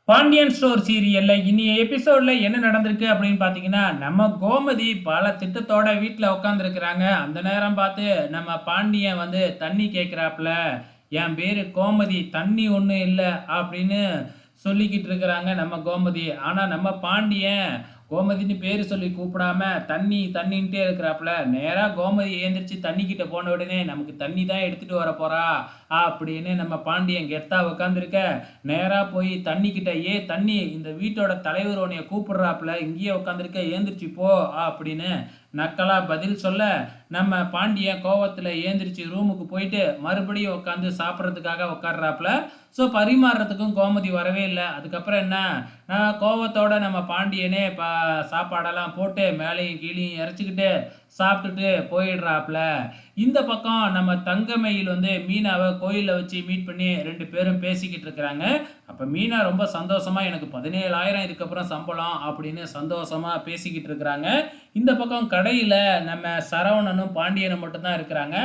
Pandian store சீரியல்ல இனிய எபிசோட்ல என்ன நடந்திருக்கு அப்படின்னு பார்த்தீங்கன்னா, நம்ம கோமதி பல திட்டத்தோட வீட்ல உட்காந்துருக்கிறாங்க. அந்த நேரம் பார்த்து நம்ம பாண்டியன் வந்து தண்ணி கேட்குறாப்புல. என் பேரு கோமதி, தண்ணி ஒண்ணும் இல்ல அப்படின்னு சொல்லிக்கிட்டு இருக்கிறாங்க நம்ம கோமதி. ஆனா நம்ம பாண்டியன் கோமதின்னு பேரு சொல்லி கூப்பிடாம தண்ணி தண்ணின்ட்டே இருக்கிறாப்புல. நேரா கோமதி எழுந்திரிச்சு தண்ணி கிட்ட போன உடனே நமக்கு தண்ணி தான் எடுத்துட்டு வர போறா அப்படின்னு நம்ம பாண்டியன் கெத்தா உட்காந்துருக்க. நேரா போய் தண்ணி கிட்ட, ஏ தண்ணி, இந்த வீட்டோட தலைவர் உன்னைய கூப்பிடுறாப்புல, இங்கேயே உட்காந்துருக்க, எழுந்திரிச்சு போ அப்படின்னு நக்கலா பதில் சொல்ல, நம்ம பாண்டியன் கோவத்துல எழுந்திரிச்சு ரூமுக்கு போயிட்டு மறுபடியும் உட்காந்து சாப்பிட்றதுக்காக உட்கார்றாப்புல. ஸோ பரிமாறுறதுக்கும் கோமதி வரவே இல்லை. அதுக்கப்புறம் என்ன, கோவத்தோட நம்ம பாண்டியனே சாப்பாடெல்லாம் போட்டு மேலேயும் கீழேயும் இறச்சிக்கிட்டு சாப்பிட்டுட்டு போயிடுறாப்புல. இந்த பக்கம் நம்ம தங்கமயில் வந்து மீனாவை கோயிலில் வச்சு மீட் பண்ணி ரெண்டு பேரும் பேசிக்கிட்டு இருக்கிறாங்க. அப்போ மீனா ரொம்ப சந்தோஷமா, எனக்கு 17,000 இதுக்கப்புறம் சம்பளம் அப்படின்னு சந்தோஷமா பேசிக்கிட்டு இருக்கிறாங்க. இந்த பக்கம் கடையில் நம்ம சரவணனும் பாண்டியனும் மட்டும்தான் இருக்கிறாங்க.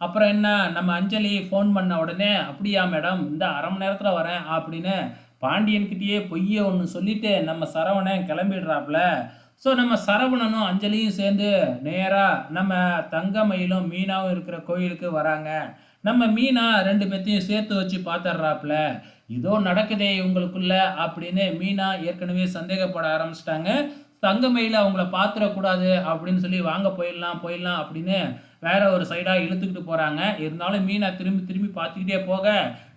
அப்புறம் என்ன, நம்ம அஞ்சலி ஃபோன் பண்ண உடனே, அப்படியா மேடம், இந்த அரை மணி நேரத்தில் வரேன் அப்படின்னு பாண்டியன்கிட்டயே பொய்யை ஒன்று சொல்லிட்டு நம்ம சரவணன் கிளம்பிடுறாப்புல. ஸோ நம்ம சரவணனும் அஞ்சலியும் சேர்ந்து நேராக நம்ம தங்கமயிலும் மீனாவும் இருக்கிற கோயிலுக்கு வராங்க. நம்ம மீனா ரெண்டு பேர்த்தையும் சேர்த்து வச்சு பார்த்துட்றாப்புல. ஏதோ நடக்குதே இவங்களுக்குள்ள அப்படின்னு மீனா ஏற்கனவே சந்தேகப்பட ஆரம்பிச்சிட்டாங்க. தங்கமயில அவங்கள பார்த்துடக்கூடாது அப்படின்னு சொல்லி வாங்க போயிடலாம் போயிடலாம் அப்படின்னு வேற ஒரு சைடாக இழுத்துக்கிட்டு போகிறாங்க. இருந்தாலும் மீனா திரும்பி திரும்பி பார்த்துக்கிட்டே போக,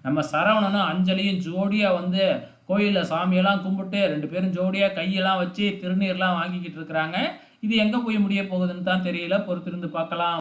நம்ம சரவணனும் அஞ்சலியும் ஜோடியாக வந்து கோயிலில் சாமியெல்லாம் கும்பிட்டு ரெண்டு பேரும் ஜோடியாக கையெல்லாம் வச்சு திருநீர்லாம் வாங்கிக்கிட்டு இருக்கிறாங்க. இது எங்கே போய் முடிய போகுதுன்னு தான் தெரியல. பொறுத்திருந்து பார்க்கலாம்.